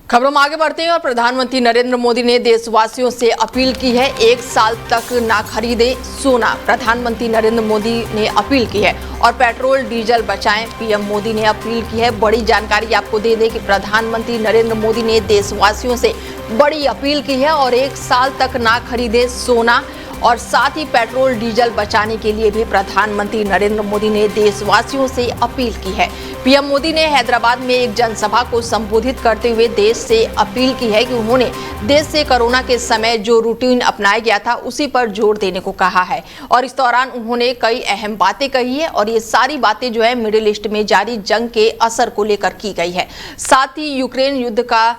खबरों में आगे बढ़ते हैं और प्रधानमंत्री नरेंद्र मोदी ने देशवासियों से अपील की है, 1 साल तक ना खरीदे सोना। प्रधानमंत्री नरेंद्र मोदी ने अपील की है और पेट्रोल डीजल बचाएं। पीएम मोदी ने अपील की है। बड़ी जानकारी आपको दे दें कि प्रधानमंत्री नरेंद्र मोदी ने देशवासियों से बड़ी अपील की है और 1 साल तक ना खरीदे सोना और साथ ही पेट्रोल डीजल बचाने के लिए भी प्रधानमंत्री नरेंद्र मोदी ने देशवासियों से अपील की है। पीएम मोदी ने हैदराबाद में एक जनसभा को संबोधित करते हुए देश से अपील की है कि उन्होंने देश से कोरोना के समय जो रूटीन अपनाया गया था उसी पर जोर देने को कहा है और इस दौरान उन्होंने कई अहम बातें कही है और ये सारी बातें जो है मिडिल ईस्ट में जारी जंग के असर को लेकर की गई है। साथ ही यूक्रेन युद्ध का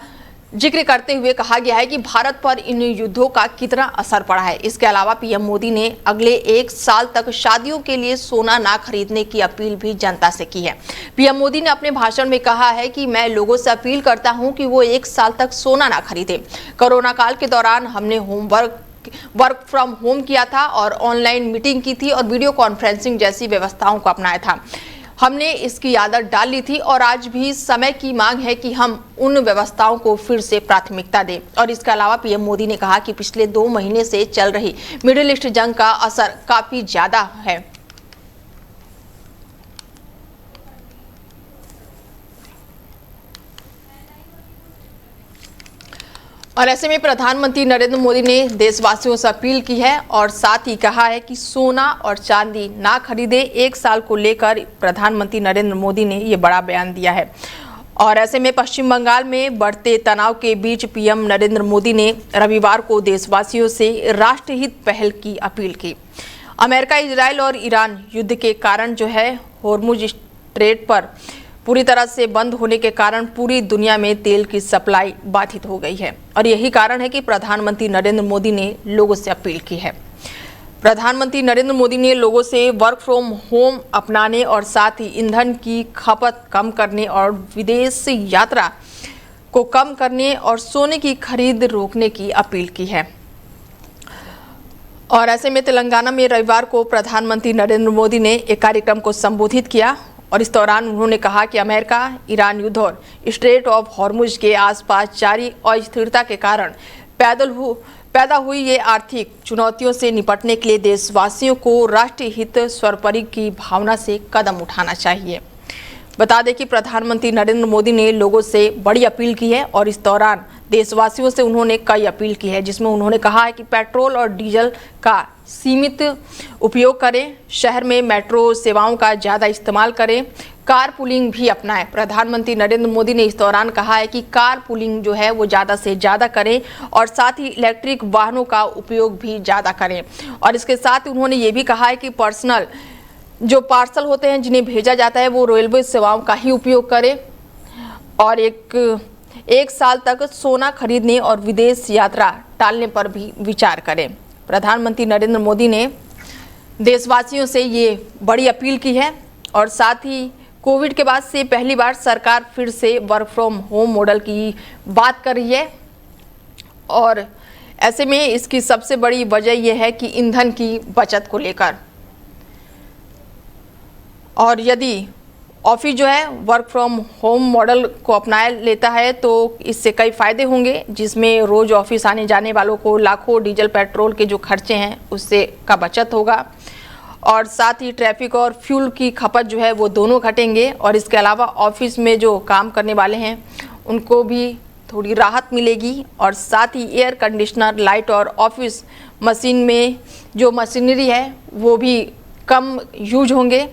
जिक्र करते हुए कहा गया है कि भारत पर इन युद्धों का कितना असर पड़ा है। इसके अलावा पीएम मोदी ने अगले 1 साल तक शादियों के लिए सोना ना खरीदने की अपील भी जनता से की है। पीएम मोदी ने अपने भाषण में कहा है कि मैं लोगों से अपील करता हूं कि वो 1 साल तक सोना ना खरीदें। कोरोना काल के दौरान हमने वर्क फ्रॉम होम किया था और ऑनलाइन मीटिंग की थी और वीडियो कॉन्फ्रेंसिंग जैसी व्यवस्थाओं को अपनाया था। हमने इसकी आदत डाल ली थी और आज भी समय की मांग है कि हम उन व्यवस्थाओं को फिर से प्राथमिकता दें। और इसके अलावा पीएम मोदी ने कहा कि पिछले 2 महीने से चल रही मिडिल ईस्ट जंग का असर काफी ज्यादा है। और ऐसे में प्रधानमंत्री नरेंद्र मोदी ने देशवासियों से अपील की है और साथ ही कहा है कि सोना और चांदी ना खरीदे। 1 साल को लेकर प्रधानमंत्री नरेंद्र मोदी ने ये बड़ा बयान दिया है। और ऐसे में पश्चिम बंगाल में बढ़ते तनाव के बीच पीएम नरेंद्र मोदी ने रविवार को देशवासियों से राष्ट्रहित पहल की अपील की। अमेरिका, इजराइल और ईरान युद्ध के कारण जो है होर्मुज स्ट्रेट पर पूरी तरह से बंद होने के कारण पूरी दुनिया में तेल की सप्लाई बाधित हो गई है और यही कारण है कि प्रधानमंत्री नरेंद्र मोदी ने लोगों से अपील की है। प्रधानमंत्री नरेंद्र मोदी ने लोगों से वर्क फ्रॉम होम अपनाने और साथ ही ईंधन की खपत कम करने और विदेश यात्रा को कम करने और सोने की खरीद रोकने की अपील की है। और ऐसे में तेलंगाना में रविवार को प्रधानमंत्री नरेंद्र मोदी ने एक कार्यक्रम को संबोधित किया और इस दौरान उन्होंने कहा कि अमेरिका ईरान युद्ध और स्ट्रेट ऑफ हॉर्मुज के आसपास जारी अस्थिरता के कारण पैदा हुई ये आर्थिक चुनौतियों से निपटने के लिए देशवासियों को राष्ट्रीय हित सर्वोपरि की भावना से कदम उठाना चाहिए। बता दें कि प्रधानमंत्री नरेंद्र मोदी ने लोगों से बड़ी अपील की है और इस दौरान देशवासियों से उन्होंने कई अपील की है जिसमें उन्होंने कहा है कि पेट्रोल और डीजल का सीमित उपयोग करें, शहर में मेट्रो सेवाओं का ज़्यादा इस्तेमाल करें, कार पुलिंग भी अपनाएं। प्रधानमंत्री नरेंद्र मोदी ने इस दौरान कहा है कि कार पुलिंग जो है वो ज़्यादा से ज़्यादा करें और साथ ही इलेक्ट्रिक वाहनों का उपयोग भी ज़्यादा करें। और इसके साथ उन्होंने ये भी कहा है कि पर्सनल जो पार्सल होते हैं जिन्हें भेजा जाता है वो रेलवे सेवाओं का ही उपयोग करें और एक साल तक सोना खरीदने और विदेश यात्रा टालने पर भी विचार करें। प्रधानमंत्री नरेंद्र मोदी ने देशवासियों से ये बड़ी अपील की है और साथ ही कोविड के बाद से पहली बार सरकार फिर से वर्क फ्रॉम होम मॉडल की बात कर रही है और ऐसे में इसकी सबसे बड़ी वजह यह है कि ईंधन की बचत को लेकर। और यदि ऑफिस जो है वर्क फ्रॉम होम मॉडल को अपना लेता है तो इससे कई फायदे होंगे, जिसमें रोज ऑफिस आने जाने वालों को लाखों डीजल पेट्रोल के जो खर्चे हैं उससे का बचत होगा और साथ ही ट्रैफिक और फ्यूल की खपत जो है वो दोनों घटेंगे और इसके अलावा ऑफिस में जो काम करने वाले हैं उनको भी थोड़ी राहत मिलेगी और साथ ही एयर कंडीशनर, लाइट और ऑफिस मशीन में जो मशीनरी है वो भी कम यूज होंगे।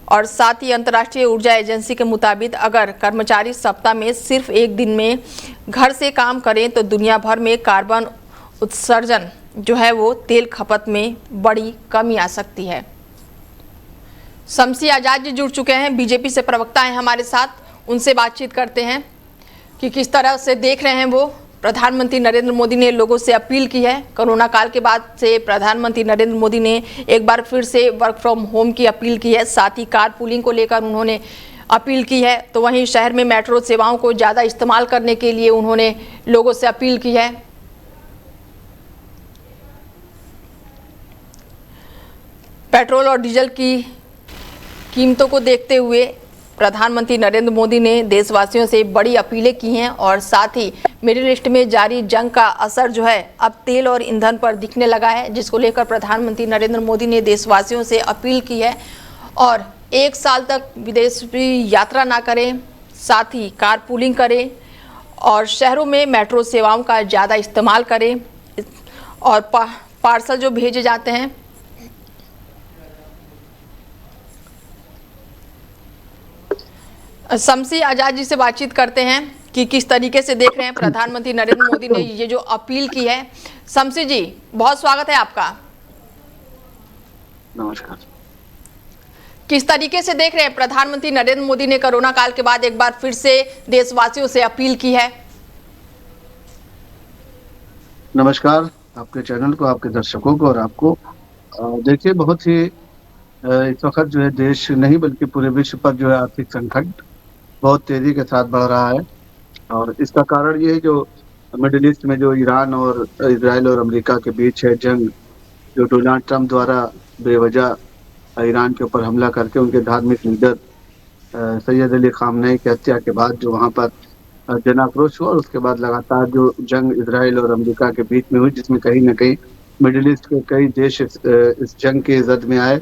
और साथ ही अंतर्राष्ट्रीय ऊर्जा एजेंसी के मुताबिक अगर कर्मचारी सप्ताह में सिर्फ 1 दिन में घर से काम करें तो दुनिया भर में कार्बन उत्सर्जन जो है वो तेल खपत में बड़ी कमी आ सकती है। शमसी आजाद जी जुड़ चुके हैं, बीजेपी से प्रवक्ता हैं हमारे साथ, उनसे बातचीत करते हैं कि किस तरह से देख रहे हैं वो। प्रधानमंत्री नरेंद्र मोदी ने लोगों से अपील की है। कोरोना काल के बाद से प्रधानमंत्री नरेंद्र मोदी ने एक बार फिर से वर्क फ्रॉम होम की अपील की है, साथ ही कार पूलिंग को लेकर उन्होंने अपील की है। तो वहीं शहर में मेट्रो सेवाओं को ज़्यादा इस्तेमाल करने के लिए उन्होंने लोगों से अपील की है। पेट्रोल और डीजल की कीमतों को देखते हुए प्रधानमंत्री नरेंद्र मोदी ने देशवासियों से बड़ी अपीलें की हैं और साथ ही मिडिल ईस्ट में जारी जंग का असर जो है अब तेल और ईंधन पर दिखने लगा है, जिसको लेकर प्रधानमंत्री नरेंद्र मोदी ने देशवासियों से अपील की है और 1 साल तक विदेश की यात्रा ना करें, साथ ही कारपूलिंग करें और शहरों में मेट्रो सेवाओं का ज़्यादा इस्तेमाल करें और पार्सल जो भेजे जाते हैं शमसी आजाद जी से बातचीत करते हैं कि किस तरीके से देख रहे हैं प्रधानमंत्री नरेंद्र मोदी ने ये जो अपील की है। शमसी जी, बहुत स्वागत है आपका। नमस्कार। किस तरीके से देख रहे हैं प्रधानमंत्री नरेंद्र मोदी ने कोरोना काल के बाद एक बार फिर से देशवासियों से अपील की है? नमस्कार आपके चैनल को, आपके दर्शकों को और आपको। देखिए, बहुत ही इस वक्त जो है देश नहीं बल्कि पूरे विश्व पर जो है आर्थिक संकट बहुत तेजी के साथ बढ़ रहा है और इसका कारण ये है जो मिडिल ईस्ट में जो ईरान और इजराइल और अमेरिका के बीच है जंग, जो डोनाल्ड ट्रंप द्वारा बेवजह ईरान के ऊपर हमला करके उनके धार्मिक लीडर सैयद अली खामनेई की हत्या के बाद जो वहाँ पर जन आक्रोश हुआ और उसके बाद लगातार जो जंग इजराइल और अमेरिका के बीच में हुई, जिसमें कहीं न कहीं मिडिल ईस्ट के कई देश इस जंग के जद में आए,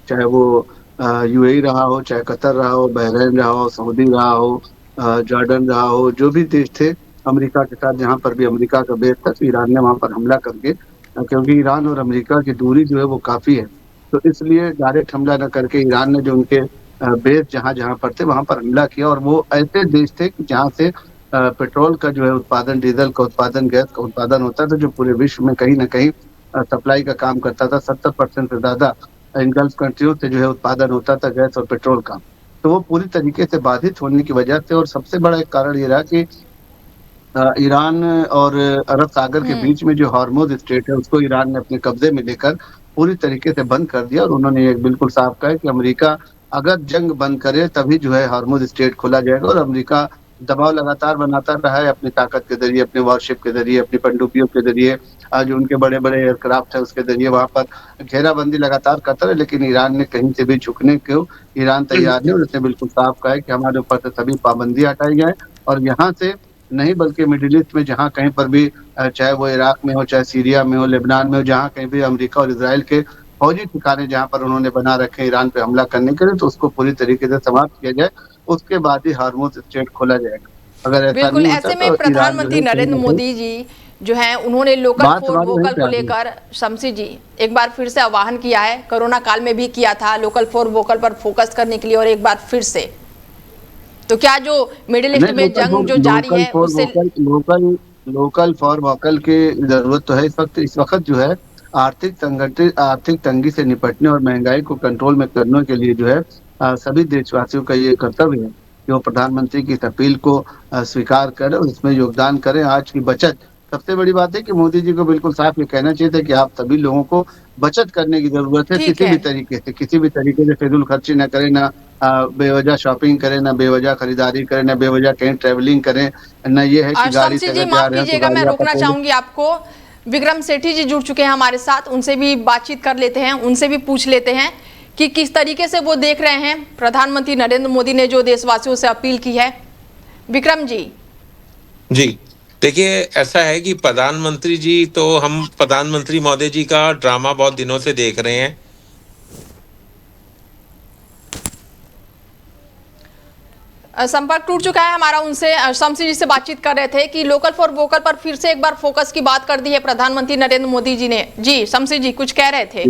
चाहे वो यूएई रहा हो, चाहे कतर रहा हो, बहरीन रहा हो, सऊदी रहा हो, जॉर्डन रहा हो, जो भी देश थे अमेरिका के साथ, जहाँ पर भी अमेरिका का बेस था, तो ईरान ने वहाँ पर हमला करके, क्योंकि ईरान और अमेरिका की दूरी जो है वो काफ़ी है, तो इसलिए डायरेक्ट हमला न करके ईरान ने जो उनके बेस जहाँ पर थे वहाँ पर हमला किया और वो ऐसे देश थे कि जहाँ से पेट्रोल का जो है उत्पादन, डीजल का उत्पादन, गैस का उत्पादन होता था, जो पूरे विश्व में कहीं न कहीं सप्लाई का काम करता था। 70% से ज़्यादा इन गल्फ कंट्रियों से जो है उत्पादन होता था गैस और पेट्रोल का। तो वो पूरी तरीके से बाधित होने की वजह से, और सबसे बड़ा एक कारण ये रहा कि ईरान और अरब सागर के बीच में जो हॉर्मुज़ स्ट्रेट है उसको ईरान ने अपने कब्जे में लेकर पूरी तरीके से बंद कर दिया और उन्होंने ये बिल्कुल साफ कहा कि अमेरिका अगर जंग बंद करे तभी जो है हॉर्मुज़ स्ट्रेट खोला जाएगा और अमेरिका दबाव लगातार बनाता रहा है अपनी ताकत के ज़रिए, अपने वॉरशिप के ज़रिए, अपनी पनडुब्बियों के ज़रिए, जो उनके बड़े-बड़े एयरक्राफ्ट है उसके ज़रिए वहाँ पर घेराबंदी लगातार करता है, लेकिन ईरान ने कहीं से भी झुकने को ईरान तैयार नहीं और उसने बिल्कुल साफ कहा है कि हमारे ऊपर से सभी पाबंदी हटाई जाए और यहाँ से नहीं बल्कि मिडिल ईस्ट में जहाँ कहीं पर भी चाहे वो इराक में हो, चाहे सीरिया में हो, लेबनान में हो, जहाँ कहीं भी अमेरिका और इजराइल के फौजी ठिकाने जहाँ पर उन्होंने बना रखे ईरान पे हमला करने के लिए, तो उसको पूरी तरीके से समाप्त किया जाए, उसके बाद ही हॉर्मुज़ स्ट्रेट खोला जाएगा। अगर ऐसा बिल्कुल, नहीं ऐसे होता में तो प्रधानमंत्री नरेंद्र मोदी जी जो हैं उन्होंने लोकल फॉर वोकल को लेकर, शमसी जी, एक बार फिर से आह्वान किया है, कोरोना काल में भी किया था, लोकल फॉर वोकल पर फोकस करने के लिए और एक बार फिर से, तो क्या जो मिडिल ईस्ट में जंग जो जारी है उससे लोकल फॉर वोकल की जरूरत तो है इस वक्त जो है आर्थिक तंगी से निपटने और महंगाई को कंट्रोल में करने के लिए जो है सभी देशवासियों का ये कर्तव्य है कि वो प्रधानमंत्री की इस अपील को स्वीकार करें और इसमें योगदान करें। आज की बचत सबसे बड़ी बात है कि मोदी जी को बिल्कुल साफ ये कहना चाहिए था कि आप सभी लोगों को बचत करने की जरूरत है, किसी भी तरीके से फिजूल खर्ची न करें, ना बेवजह शॉपिंग करें, ना बेवजह खरीदारी करें, ना बेवजह कहीं ट्रैवलिंग करें, ना ये है कि गाड़ी से जी माफ कीजिएगा, मैं रोकना चाहूंगी आपको। विक्रम सेठी जी जुड़ चुके हैं हमारे साथ, उनसे भी बातचीत कर लेते हैं, उनसे भी पूछ लेते हैं कि किस तरीके से वो देख रहे हैं प्रधानमंत्री नरेंद्र मोदी ने जो देशवासियों से अपील की है। विक्रम जी। जी देखिए, ऐसा है कि प्रधानमंत्री जी, तो हम प्रधानमंत्री महोदय जी का ड्रामा बहुत दिनों से देख रहे हैं। संपर्क टूट चुका है हमारा उनसे। शमसी जी से बातचीत कर रहे थे कि लोकल फॉर वोकल पर फिर से एक बार फोकस की बात कर दी है प्रधानमंत्री नरेंद्र मोदी जी ने। जी शमसी जी कुछ कह रहे थे।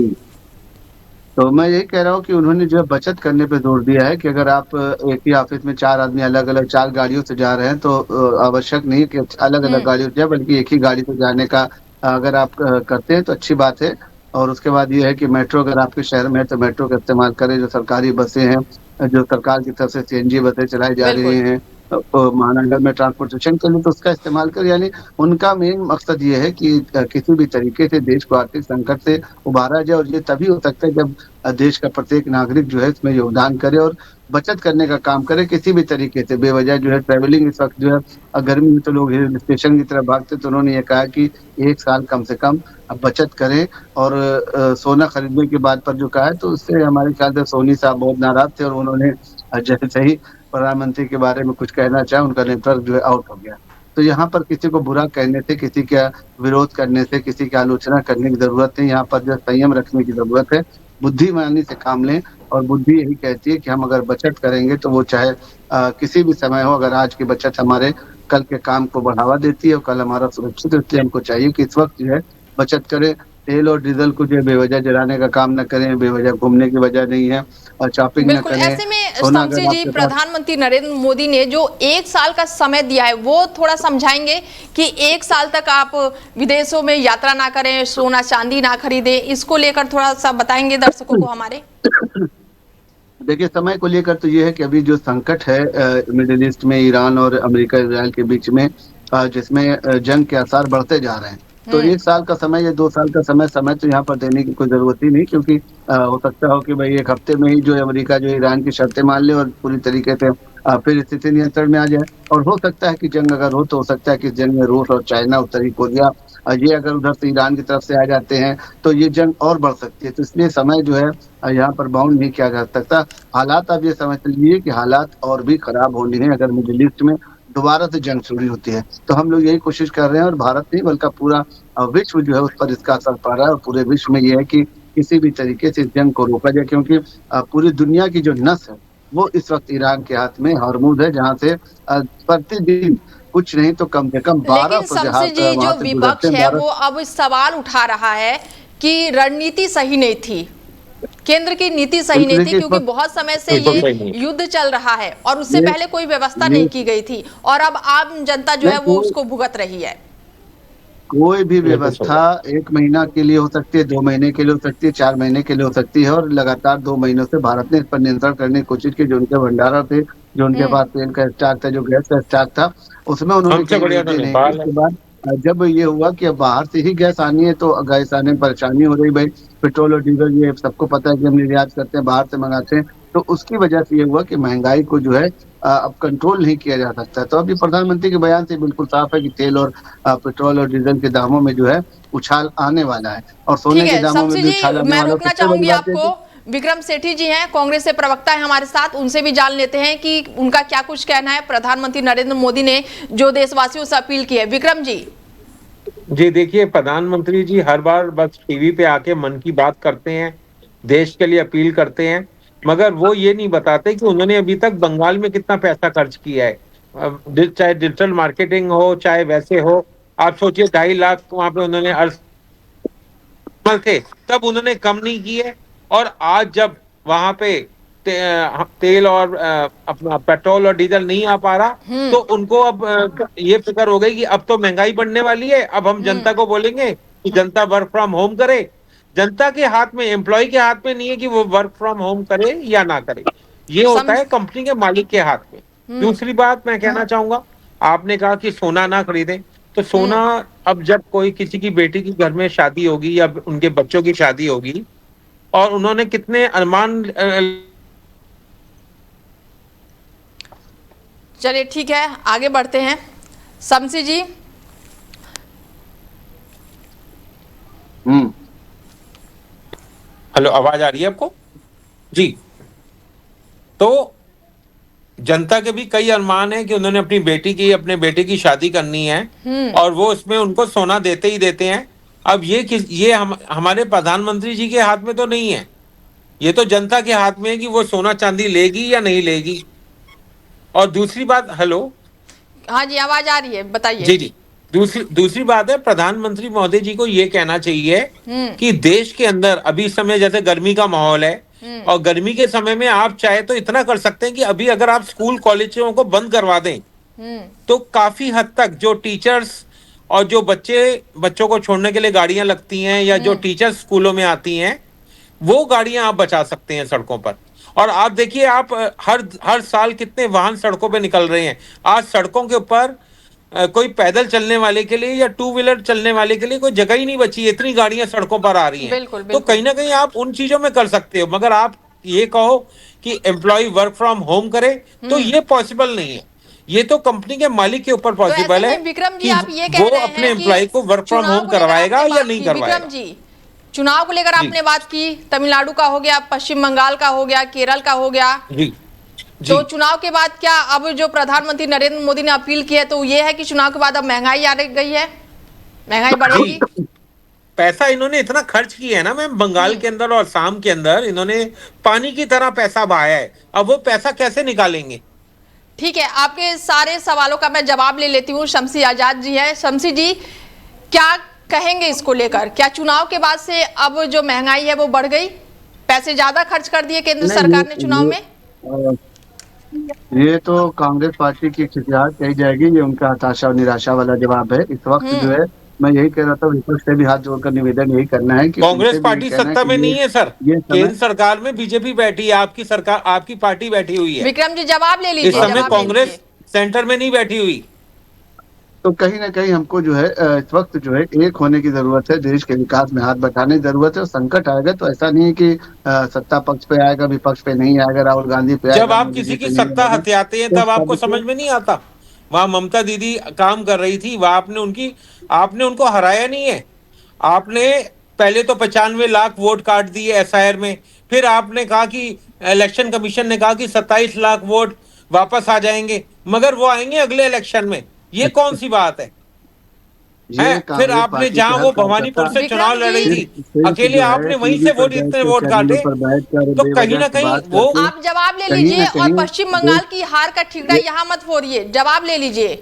तो मैं यही कह रहा हूँ कि उन्होंने जो बचत करने पे जोर दिया है कि अगर आप एक ही ऑफिस में 4 आदमी अलग अलग 4 गाड़ियों से जा रहे हैं तो आवश्यक नहीं है कि अलग अलग गाड़ियों से जाए, बल्कि एक ही गाड़ी से जाने का अगर आप करते हैं तो अच्छी बात है। और उसके बाद ये है कि मेट्रो अगर आपके शहर में है तो मेट्रो का इस्तेमाल करें, जो सरकारी बसें हैं, जो सरकार की तरफ से सीएनजी बसें चलाई जा रही हैं महानगर में ट्रांसपोर्टेशन के लिए, तो उसका इस्तेमाल कर, यानी उनका मेन मकसद ये है कि किसी भी तरीके से देश को आर्थिक संकट से उबारा जाए और ये तभी हो सकता है जब देश का प्रत्येक नागरिक जो है इसमें योगदान करे और बचत करने का काम करे किसी भी तरीके से। बेवजह जो है ट्रैवलिंग इस वक्त जो है गर्मी में तो लोग हिल स्टेशन की तरफ भागते, तो उन्होंने ये कहा कि 1 साल कम से कम बचत करें और सोना खरीदने की बात पर जो कहा है, तो उससे हमारे ख्याल से सोनी साहब बहुत नाराज थे और उन्होंने जैसे ही प्रधानमंत्री के बारे में कुछ कहना चाहे, उनका नेटवर्क जो है आउट हो गया। तो यहाँ पर किसी को बुरा कहने से, किसी का विरोध करने से, किसी की आलोचना करने की ज़रूरत नहीं, यहाँ पर जो है संयम रखने की ज़रूरत है। बुद्धिमानी से काम लें और बुद्धि यही कहती है कि हम अगर बचत करेंगे तो वो चाहे किसी भी समय हो, अगर आज की बचत हमारे कल के काम को बढ़ावा देती है और कल हमारा सुरक्षित, इसलिए हमको चाहिए कि इस वक़्त जो है बचत करें। तेल और डीज़ल को जो है बेवज़ह जलाने का काम ना करें, बेवज़ह घूमने की वजह नहीं है और शॉपिंग ना बिल्कुल, करें। ऐसे में सोना शमसी अगर जी, आपके पास प्रधानमंत्री नरेंद्र मोदी ने जो 1 साल का समय दिया है वो थोड़ा समझाएंगे कि 1 साल तक आप विदेशों में यात्रा ना करें, सोना चांदी ना खरीदें, इसको लेकर थोड़ा सा बताएंगे दर्शकों को हमारे। देखिए, समय को लेकर तो ये है कि अभी जो संकट है मिडिल ईस्ट में ईरान और अमेरिका इज़राइल के बीच में, जिसमें जंग के आसार बढ़ते जा रहे हैं। तो 1 साल का समय या 2 साल का समय तो यहाँ पर देने की कोई ज़रूरत ही नहीं, क्योंकि हो सकता हो कि भई 1 हफ्ते में ही जो है अमेरिका जो है ईरान की शर्तें मान ले और पूरी तरीके से फिर स्थिति नियंत्रण में आ जाए। और हो सकता है कि जंग अगर हो तो हो सकता है कि इस जंग में रूस और चाइना, उत्तरी कोरिया, ये अगर उधर से ईरान की तरफ से आ जाते हैं तो ये जंग और बढ़ सकती है। तो इसलिए समय जो है यहाँ पर बाउंड नहीं किया जा सकता। हालात आप ये समझ लीजिए कि हालात और भी खराब होने हैं अगर मिडिल ईस्ट में दोबारा से जंग शुरू होती है। तो हम लोग यही कोशिश कर रहे हैं और भारत नहीं बल्कि पूरा विश्व जो है उस पर इसका असर पड़ रहा है और पूरे विश्व में ये है कि किसी भी तरीके से इस जंग को रोका जाए, क्योंकि पूरी दुनिया की जो नस है वो इस वक़्त ईरान के हाथ में हॉर्मूज़ है, जहाँ से प्रतिदिन कुछ नहीं तो कम से कम 12 लेकिन शमसी जहाज़ जी, वहाँ जो से विपक्ष गुज़रते हैं। है 12 वो अब सवाल उठा रहा है कि रणनीति सही नहीं थी, केंद्र की नीति सही नहीं थी, देखिए इस क्योंकि वक़्त बहुत समय से बिल्कुल ये सही नहीं। युद्ध चल रहा है और उससे ये पहले कोई व्यवस्था ये नहीं की गई थी और अब आम जनता जो नहीं है वो कोई उसको भुगत रही है। कोई भी बिल्कुल सही व्यवस्था बात। 1 महीना के लिए हो सकती है, 2 महीने के लिए हो सकती है, 4 महीने के लिए हो सकती है और लगातार 2 महीनों से भारत ने इस पर नियंत्रण करने की कोशिश की। जो उनके भंडारण थे, जो उनके हम्म। पास तेल का स्टॉक था, जो गैस का स्टॉक था, उसमें उन्होंने हमसे कहीं बढ़िया तो वृद्धि नहीं की। नेपाल है। उसके बाद जब ये हुआ कि अब बाहर से ही गैस आनी है, तो गैस आने में परेशानी हो रही। भई पेट्रोल और डीज़ल ये सबको पता है कि हम निर्यात करते हैं, बाहर से मंगाते हैं, तो उसकी वजह से ये हुआ कि महँगाई को जो है अब कंट्रोल नहीं किया जा सकता। तो अभी प्रधानमंत्री के बयान से बिल्कुल साफ है कि तेल और पेट्रोल और डीज़ल के दामों में जो है उछाल आने वाला है और ठीक सोने के है दामों में शमसी भी जी, उछाल आने मैं वाला है। रोकना सबसे बड़ी चाहूंगी बात ये है आपको। कि विक्रम सेठी जी हैं, कांग्रेस से प्रवक्ता है हमारे साथ, उनसे भी जान लेते हैं कि उनका क्या कुछ कहना है। प्रधानमंत्री नरेंद्र मोदी ने जो देशवासियों से अपील की है, विक्रम जी। जी देखिए, प्रधानमंत्री जी हर बार बस टीवी पे आके मन की बात करते हैं, देश के लिए अपील करते हैं, मगर वो ये नहीं बताते कि उन्होंने अभी तक बंगाल में कितना पैसा खर्च किया है। चाहे डिजिटल मार्केटिंग हो, चाहे वैसे हो। आप सोचिए 2.5 लाख वहां पे उन्होंने अर्ज थे, तब उन्होंने कम नहीं की है। और आज जब वहां पे तेल और अपना पेट्रोल और डीजल नहीं आ पा रहा, तो उनको अब ये फिक्र हो गई कि अब तो महंगाई बढ़ने वाली है, अब हम जनता को बोलेंगे कि जनता वर्क फ्रॉम होम करे। जनता के हाथ में, एम्प्लॉय के हाथ में नहीं है कि वो वर्क फ्रॉम होम करे या ना करे, ये होता समझ है कंपनी के मालिक के हाथ में। दूसरी बात मैं कहना चाहूंगा, आपने कहा कि सोना ना खरीदें, तो सोना अब जब कोई किसी की बेटी की घर में शादी होगी या उनके बच्चों की शादी होगी और उन्होंने कितने अरमान चलिए ठीक है, आगे बढ़ते हैं। शमसी जी। हेलो, आवाज आ रही है आपको? जी। तो जनता के भी कई अरमान है कि उन्होंने अपने बेटे की शादी करनी है और वो उसमें उनको सोना देते ही देते हैं। अब ये हमारे प्रधानमंत्री जी के हाथ में तो नहीं है, ये तो जनता के हाथ में है कि वो सोना चांदी लेगी या नहीं लेगी। और दूसरी बात, हेलो, हाँ जी, आवाज आ रही है, बताइए। जी जी, दूसरी बात है, प्रधानमंत्री महोदय जी को ये कहना चाहिए कि देश के अंदर अभी इस समय जैसे गर्मी का माहौल है और गर्मी के समय में आप चाहे तो इतना कर सकते हैं कि अभी अगर आप स्कूल कॉलेजों को बंद करवा दें तो काफी हद तक जो टीचर्स और जो बच्चों को छोड़ने के लिए गाड़ियां लगती हैं या जो टीचर्स स्कूलों में आती हैं, वो गाड़ियां आप बचा सकते हैं सड़कों पर। और आप देखिए, आप हर साल कितने वाहन सड़कों पे निकल रहे हैं। आज सड़कों के ऊपर कोई पैदल चलने वाले के लिए या 2 व्हीलर चलने वाले के लिए कोई जगह ही नहीं बची, इतनी गाड़ियां सड़कों पर आ रही हैं। बिल्कुल, तो बिल्कुल। कहीं ना कहीं आप उन चीजों में कर सकते हो, मगर आप ये कहो कि एम्प्लॉय वर्क फ्रॉम होम करे तो ये पॉसिबल नहीं है। ये तो कंपनी के मालिक के ऊपर तो ऐसे पॉसिबल है में विक्रम जी, कि आप ये कह वो रहे अपने हैं कि एम्प्लॉय को वर्क फ्रॉम चुनाव होम को लेकर करवाएगा आपने या बात नहीं की। करवाएगा। विक्रम जी, चुनाव को लेकर जी आपने बात की, तमिलनाडु का हो गया, पश्चिम बंगाल का हो गया, केरल का हो गया, जी जी। तो चुनाव के बाद क्या अब जो प्रधानमंत्री नरेंद्र मोदी ने अपील की है तो ये है कि चुनाव के बाद अब महंगाई आ गई है, महंगाई बढ़ेगी? जी, पैसा इन्होंने इतना खर्च किया है ना मैम, बंगाल के अंदर और असम के अंदर इन्होंने पानी की तरह पैसा बहाया है, अब वो पैसा कैसे निकालेंगे? ठीक है, आपके सारे सवालों का मैं जवाब ले लेती हूँ। शमसी आजाद जी है। शमसी जी, क्या कहेंगे इसको लेकर? क्या चुनाव के बाद से अब जो महंगाई है वो बढ़ गई, पैसे ज्यादा खर्च कर दिए केंद्र सरकार ने चुनाव में? ये तो कांग्रेस पार्टी की खिसियात कही जाएगी, ये उनका हताशा और निराशा वाला जवाब है। इस वक्त जो है मैं यही कह रहा था, विपक्ष से भी हाथ जोड़कर निवेदन यही करना है कि कांग्रेस पार्टी सत्ता में नहीं है सर, केंद्र सरकार में बीजेपी बैठी है, आपकी सरकार, आपकी पार्टी बैठी हुई है। विक्रम जी जवाब ले लीजिए। इस समय कांग्रेस सेंटर में नहीं बैठी हुई। तो कहीं ना कहीं हमको जो है इस वक्त जो है एक होने की जरूरत है, देश के विकास में हाथ बटाने की जरूरत है। और संकट आएगा तो ऐसा नहीं है कि सत्ता पक्ष पे आएगा, विपक्ष पे नहीं आएगा, राहुल गांधी पे आएगा। जब आप किसी की सत्ता हथियाते हैं तब आपको समझ में नहीं आता। वहां ममता दीदी काम कर रही थी, वहां आपने उनको हराया नहीं है। आपने पहले तो 95 लाख वोट काट दिए एसआईआर में, फिर आपने कहा कि इलेक्शन कमीशन ने कहा कि 27 लाख वोट वापस आ जाएंगे, मगर वो आएंगे अगले इलेक्शन में। ये कौन सी बात है? फिर आपने जहां वो भवानीपुर से चुनाव लड़ रही थी, अकेले आपने वहीं से इतने वोट काटे, तो कहीं ना कहीं वो। आप जवाब ले लीजिए और पश्चिम बंगाल की हार का ठिकरा यहाँ मत फोड़िए, जवाब ले लीजिए।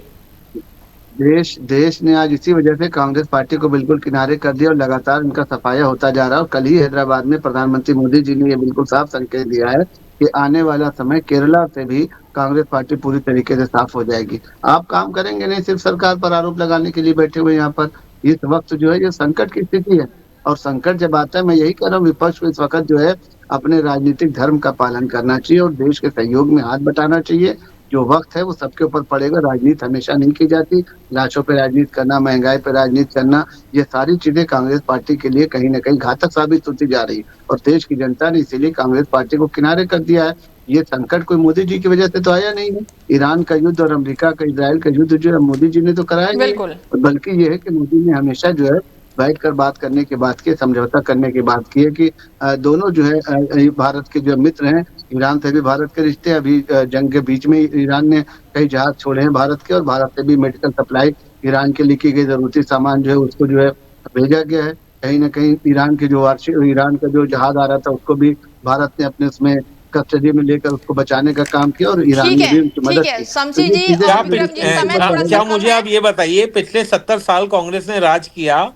देश ने आज इसी वजह से कांग्रेस पार्टी को बिल्कुल किनारे कर दिया और लगातार इनका सफाया होता जा रहा है। और कल ही हैदराबाद में प्रधानमंत्री मोदी जी ने ये बिल्कुल साफ संकेत दिया है कि आने वाला समय केरला से भी कांग्रेस पार्टी पूरी तरीके से साफ हो जाएगी। आप काम करेंगे नहीं, सिर्फ सरकार पर आरोप लगाने के लिए बैठे हुए यहाँ पर। इस वक्त जो है ये संकट की स्थिति है, और संकट जब आता है, मैं यही कह रहा हूँ, विपक्ष को इस वक्त जो है अपने राजनीतिक धर्म का पालन करना चाहिए और देश के सहयोग में हाथ बटाना चाहिए। जो वक्त है वो सबके ऊपर पड़ेगा। राजनीति हमेशा नहीं की जाती, लाशों पे राजनीति करना, महंगाई पे राजनीति करना, ये सारी चीजें कांग्रेस पार्टी के लिए कहीं ना कहीं घातक साबित होती जा रही है। और देश की जनता ने इसीलिए कांग्रेस पार्टी को किनारे कर दिया है। ये संकट कोई मोदी जी की वजह से तो आया नहीं है। ईरान का युद्ध और अमेरिका का इजराइल का युद्ध जो है मोदी जी ने तो कराया नहीं, बल्कि ये है कि मोदी ने हमेशा जो है बैठकर बात करने की बात की, समझौता करने की बात की है कि दोनों जो है भारत के जो मित्र हैं, ईरान से भी भारत के रिश्ते, अभी जंग के बीच में ईरान ने कई जहाज छोड़े हैं भारत के, और भारत से भी मेडिकल सप्लाई ईरान के लिखी गई जरूरती सामान जो है उसको जो है भेजा गया है। कहीं ना कहीं ईरान का जो जहाज आ रहा था उसको भी भारत ने अपने उसमें कस्टडी में लेकर उसको बचाने का काम किया, और ईरान ने भी उनकी मदद की। शमसी जी और विक्रम जी, क्या मुझे आप ये बताइए, पिछले 70 साल कांग्रेस ने राज किया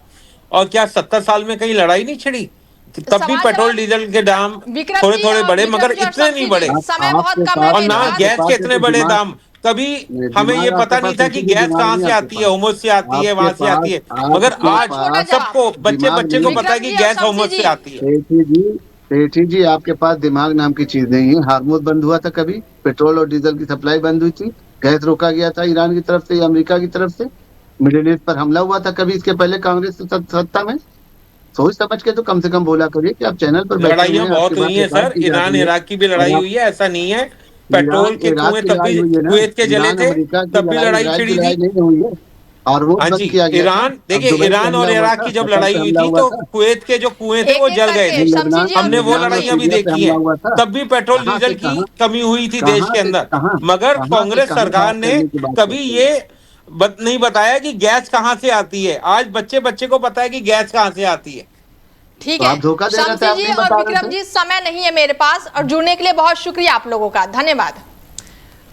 और क्या 70 साल में कहीं लड़ाई नहीं छिड़ी? तब भी पेट्रोल डीजल के दाम थोड़े थोड़े बढ़े, मगर इतने नहीं बढ़े। और ना गैस के इतने बड़े दाम, कभी हमें ये पता नहीं था कि गैस कहाँ से आती है, होमस से आती है, वहां से आती है, मगर आज सबको बच्चे को पता है कि गैस होमस से आती है। सेठी जी, आपके पास दिमाग नाम की चीज नहीं है। हार्मोज बंद हुआ था कभी? पेट्रोल और डीजल की सप्लाई बंद हुई थी? गैस रोका गया था ईरान की तरफ से या अमेरिका की तरफ से? मिडिल ईस्ट पर हमला हुआ था कभी इसके पहले कांग्रेस सत्ता में? सोच समझ के तो कम से कम बोला करिए कि आप चैनल पर लड़ाइयां बहुत हुई है सर, ईरान इराक की भी लड़ाई हुई है, ऐसा नहीं है। पेट्रोल के कुएं तब भी कुवैत के जले थे, तब भी लड़ाई छिड़ी थी। और वो हाँ जी, ईरान देखिए, ईरान और इराक की जब लड़ाई हुई थी तो कुवैत के जो कुएं थे वो जल गए थे। हमने वो लड़ाइयां भी देखी है, तब भी पेट्रोल डीजल की कमी हुई थी देश के अंदर। मगर कांग्रेस सरकार ने कभी ये नहीं बताया कि गैस कहां से आती है। आज बच्चे को पता है कि गैस कहां से आती है। ठीक है शमसी जी और विक्रम जी, समय नहीं है मेरे पास, और जुड़ने के लिए बहुत शुक्रिया आप लोगों का, धन्यवाद।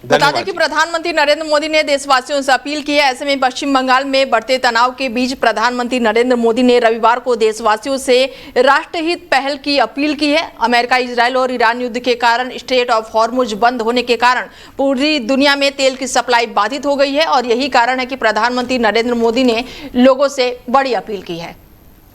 बता दें कि प्रधानमंत्री नरेंद्र मोदी ने देशवासियों से अपील की है। ऐसे में पश्चिम बंगाल में बढ़ते तनाव के बीच प्रधानमंत्री नरेंद्र मोदी ने रविवार को देशवासियों से राष्ट्रहित पहल की अपील की है। अमेरिका, इजरायल और ईरान युद्ध के कारण स्ट्रेट ऑफ हॉर्मुज बंद होने के कारण पूरी दुनिया में तेल की सप्लाई बाधित हो गई है, और यही कारण है कि प्रधानमंत्री नरेंद्र मोदी ने लोगों से बड़ी अपील की है।